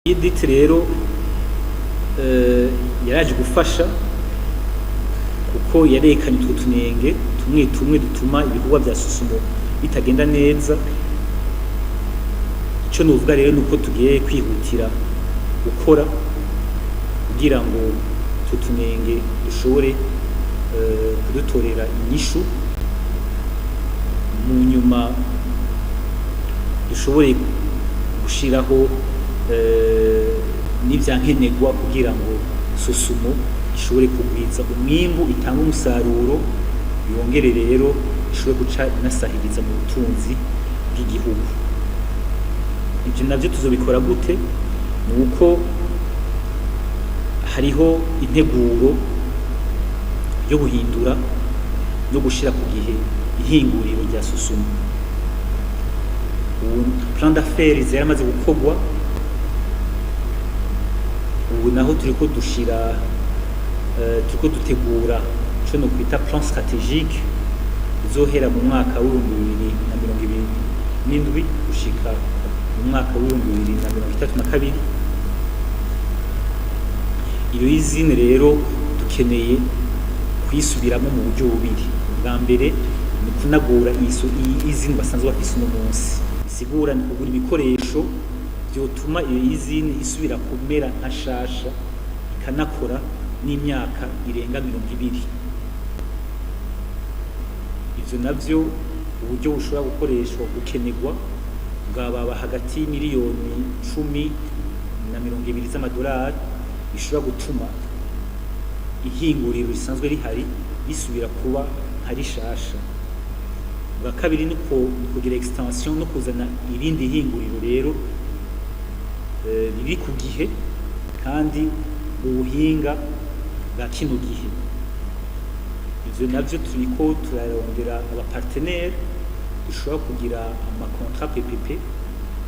Edith rero yaraje gufasha kuko yarekanye utwo tunenge tumwe dutuma ibikorwa bya Susumo bitagenda neza. Ico novuga rero nuko tugiye kwihutira gukora kugira ngo utwo tunenge dushobore kudutorera inyishu, mu nyuma dushobore gushiraho n'ivyankenerwa kugira ngo Susumo ishobore kugwiza umwimbu, itanga umusaruro, yongere rero ishobore guca inasahiriza mu butunzi bw'igihugu. Ivyo navyo tuzobikora gute? Nuko hariho integuro yo guhindura no gushira ku gihe ihinguriro rya Susumo. Plan d'affaires yaramaze gukorwa, ubu naho turiko dutegura ico no kwita plan stratégique uzohera mu mwaka w'2027 gushika mu mwaka w'2032. Iyo izine rero dukeneye kwisubiramo mu buryo bubiri. Bwa mbere ni kunagura izine basanzwe bafise uno munsi, isigura ni kugura ibikoresho vyotuma iyo izine isubira kumera nka shasha, ikanakora n'imyaka irenga 20. Ivyo navyo uburyo bushobora gukoreshwa gukenerwa bwababa hagati y'imiliyoni 10 na 20 z'amadolari, bishobora gutuma ihinguriro risanzwe rihari bisubira kuba hari shasha. Bwa kabiri ni kugira extension no kuzana irindi hinguriro rero riri ku gihe kandi ubuhinga bwa kino gihe. Ivyo navyo turiko turarondera abapartenaire dushobora kugira amakontra PPP,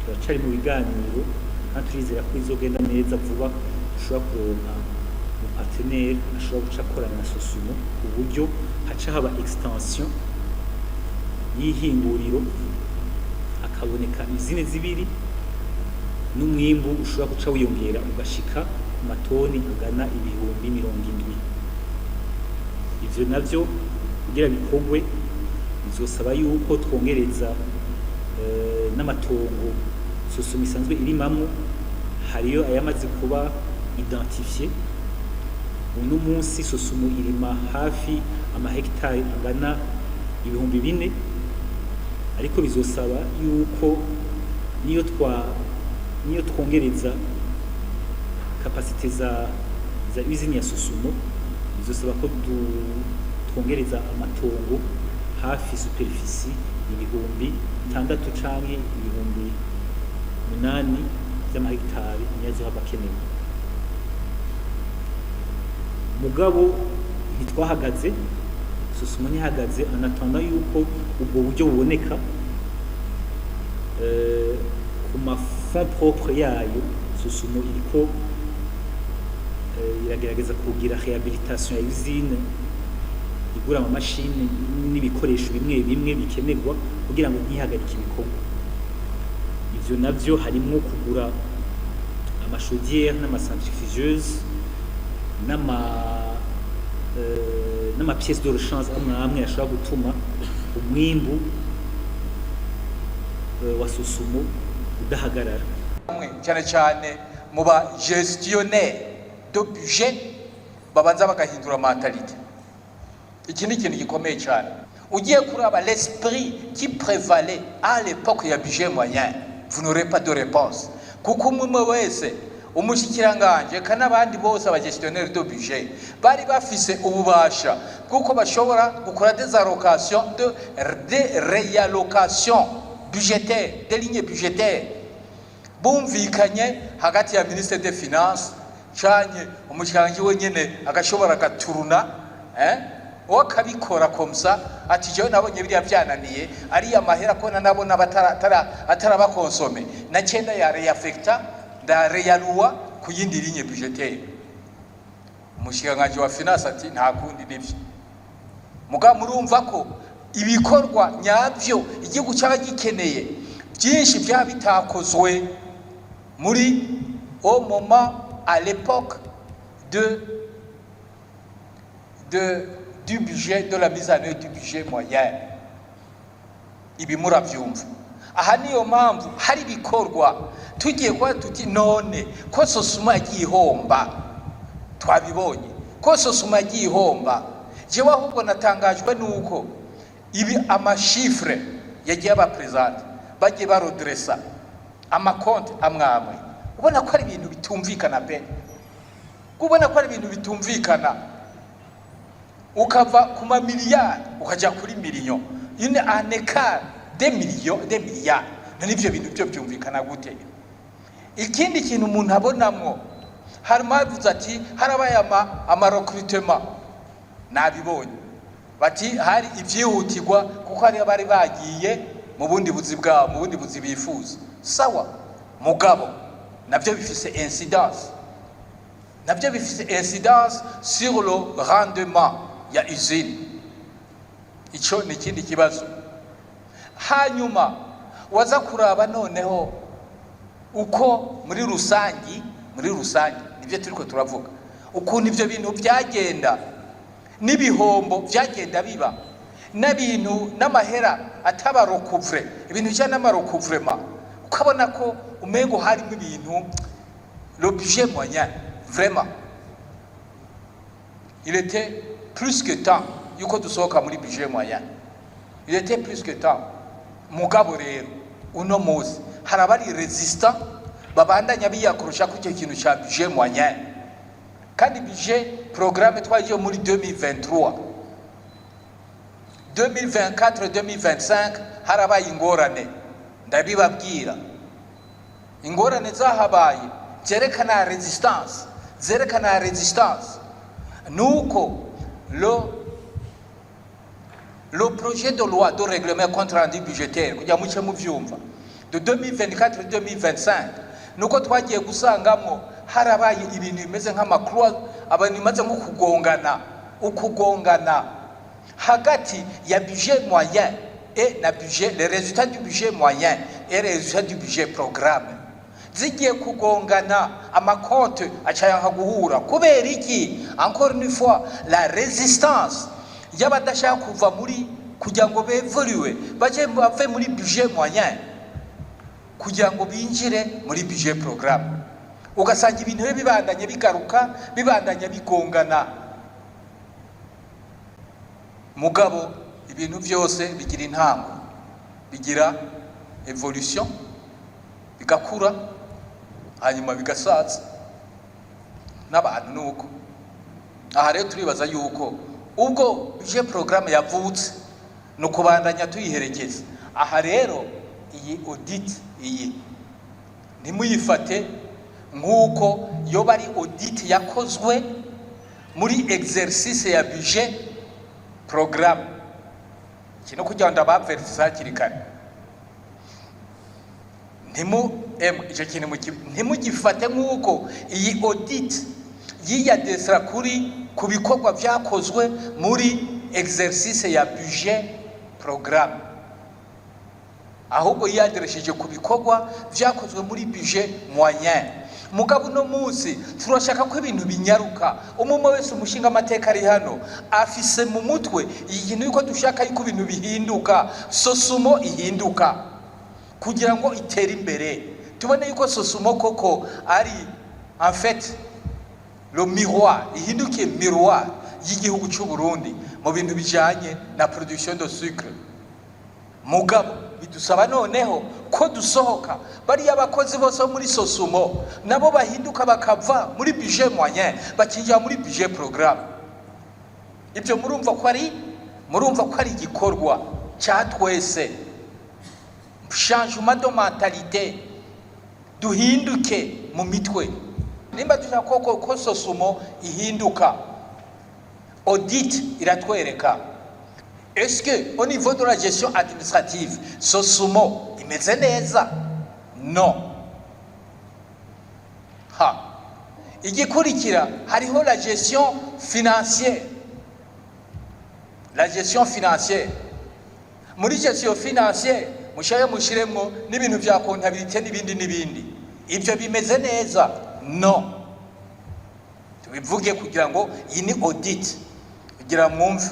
turacari mu biganiro kandi turizera ko izogenda neza vuba. Dushobora kuronka umupartenaire ashobora guca akorana na Susumo ku buryo haca haba extension y'ihinguriro, akaboneka izine zibiri n'umwimbu ushobora guca wiyongera ugashika ku matoni agana 70,000. Ivyo navyo kugira bikorwe bizosaba yuko twongereza n'amatongo Susumo isanzwe irimamwo. Hariyo ayamaze kuba identifié. Uno munsi Susumo irima hafi amahegitari angana 4,000, ariko bizosaba yuko niyo twongereza kapasite za usine ya Susumo, bizosaba ko twongereza amatongo hafi superficie 6,000 canke 8,000 z'amahegitari nizo haba kenewe. Mugabo ntitwahagaze, Susumo ntihagaze, anatanda yuko ubwo buryo buboneka ku mafond propre yayo. Susumo iriko iragerageza kugira rehabilitation ya usine, igura amamashini n'ibikoresho bimwe bikenerwa kugira ngo ntihagarike ibikorwa. Ivyo navyo harimwo kugura amachaudière n'amacentrifugeuse n'ama pièces de rechange amwe ashobora gutuma umwimbu wa Susumo udahagarara. Cyane cyane mu ba gestionnaire de budget babanza bagahindura mentalite. Iki ni ikintu gikomeye cyane. Ugiye kuraba l'esprit qui prévalait à l'époque ya budget moyen, vous n'aurez pas de réponse. Kuko umwe wese umushikiranganje kanabandi bose abagestionnaire de budget bari bafise ububasha kuko bashobora gukora des allocations de réallocation budgétaire, des lignes budgétaires bumvikanye hagati ya ministre des finances canye umushikiranganje wenyene agashobora gaturuna wakabikora komsa ati jewe nabonye biriya byananiye ari amahera ko nabona atarabakonsome na cyenda ya réaffecta da réalua ku yindi ligne budgétaire. Umushikiranganje wa finance ati nta kundi nivyo. Muga murumva ko ibikorwa nyavyo igihugu cyaba gikeneye byinshi bya bitakozwe muri au moment, à l'époque du budget, de la mise en œuvre du budget moyen. Ibi muravyumva. Aha niyo mpamvu hari bikorwa tugiye kwa tuti none ko Sosuma yihomba twabibonye ko Sosuma yihomba jewe ahubwo natangajwe nuko ibi amashifre yagiye abapresente bagiye barodressa amakonte amwamwe ubona ko ari ibintu bitumvikana pe ubona ko ari ibintu bitumvikana ukava ku mamiliyari ukaja kuri miliyo une un écart des millions des milliards n'ivyo bintu byo byumvikana gute ikindi kintu umuntu abonamwo harimo avuze ati harabaye ama recrutement nabibonye bati hari ivyihutirwa kuko hari abari bagiye mu bundi buzi bwabo mu bundi buzi bifuza sawa mugabo navyo bifise incidence sur le rendement ya usine ico ni kindi kibazo hanyuma waza kuraba noneho uko muri rusangi nivyo turiko turavuga ukuntu ivyo bintu byagenda n'ibihombo byagenda biba n'abintu n'amahera atabarokuvre ibintu cyane n'amarokuvrema ukabona ko umengo harimo ibintu le budget moyen vraiment il était plus que temps yuko dusohoka muri budget moyen il était plus que temps mugabo rero uno muzi harabari resistant babandanya biyakurusha ku cyo kintu cha budget moyen kandi budget programme twagiye muri 2023 2024-2025 harabaye ingorane ndabibabwira ingorane zahabaye zerekana resistance nuko le projet de loi de règlement compte rendu budgétaire kujya muce mu vyumva de 2024-2025 nuko twagiye gusangamo harabaye ibintu bimeze nk'amakuru abantu bimaze nko ukugongana hagati ya budget moyen et na budget les résultats du budget moyen et les résultats du budget programme zigiye kugongana amakonte acayanka guhura kubera iki encore une fois la résistance y'abadashaka kuva muri kugira ngo bevoluer bave muri budget moyen kugira ngo binjire muri budget programme ugasanga ibintu bibandanye bigaruka bibandanye bigongana mugabo ibintu byose bigira intango bigira evolution bigakura hanyuma bigasaza n'abantu nuko aha rero turibaza yuko ubwo budget programme yavutse no kubandanya tuyiherekeza aha rero iyi audit iyi nimuyifate nkuko yo bari audit yakozwe muri exercice ya budget programme kino kugira ngo abaverisa kirikane ntimugifate nkuko iyi audit yiyadesera kuri ku bikorwa byakozwe muri exercice ya budget programme ahubwo yaderesheje ku bikorwa byakozwe muri budget moyen mugabo no munsi turashaka ko ibintu binyaruka umumwe wese umushinga amateka ari hano afise mu mutwe ikintu yuko dushaka yuko ibintu bihinduka Sosumo ihinduka kugira ngo itere imbere tubone yuko Sosumo koko ari en fait le miroir ihinduke miroir y'igihugu cy'u Burundi mu bintu bijanye na production de sucre mugabo bidusaba noneho ko dusohoka bari abakozi bose muri Sosumo nabo bahinduka bakava muri budget moyen bakinjira muri budget programme ibyo murumva ko ari igikorwa cyatwese changement de mentalité duhinduke mu mitwe nimba dushaka ko Sosumo ihinduka audit iratwereka est-ce que au niveau de la gestion administrative Sosumo imeze neza non igikurikira hariho la gestion financière muri gestion financière mushaye mushiremwo n'ibintu bya comptabilité n'ibindi ibyo bimeze neza no tubivuge kugira ngo iyi ni audit kugira mwumve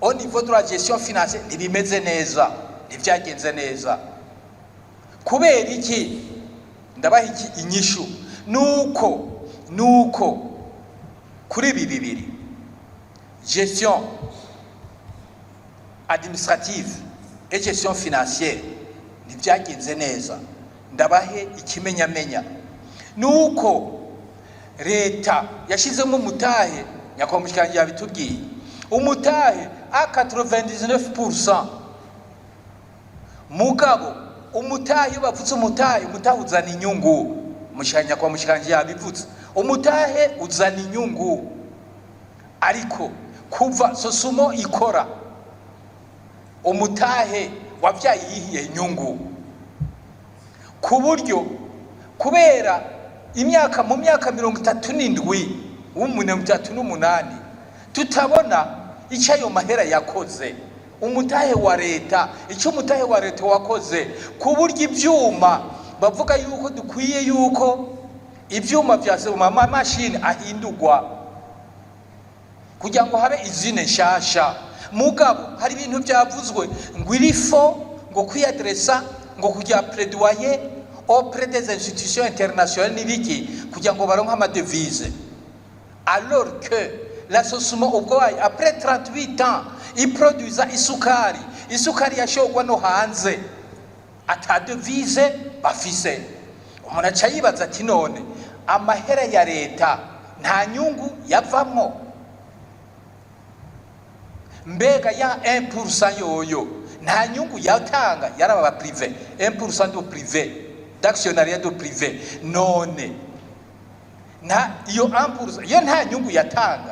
au niveau de la gestion financière ntibimeze neza ntibyagenze neza kubera iki ndabaha iki inyishu nuko kuri ibi bibiri gestion administrative et gestion financière ntibyagenze neza ndabahe ikimenyamenya nuko leta yashizemo umutahe nyakomushikanje yabitubwiye umutahe a 99% mugabo umutahe bavutse umutahe uzana inyungu mushanya kwa mushikanje yabivutse umutahe uzana inyungu ariko kuva sosumo ikora umutahe wabyaye yihiye inyungu ku buryo kubera mu myaka 37 38 tutabona icyo ayo mahera yakoze umutahe wa leta icyo umutahe wa leta wakoze ku buryo ibyuma bavuga yuko dukwiye yuko ibyuma byasema mashini ahindurwa kugira ngo habe izine nshasha mugabo hari ibintu byavuzwe ngo irifo ngo kwiadressa ngo kujya plaidoyer auprès des institutions internationales nibiki kugira ngo baronke ama devise alors que la Sosumo ubwayo après 38 ans iproduisa isukari yashogwa no hanze ata devise bafise umuntu aca yibaza ati none amahera ya leta nta nyungu yavamwo mbega ya 1% yoyo nta nyungu yatanga yaraba privé 1% do privé d'actionnariat do privé none na iyo 1% yo nta nyungu yatanga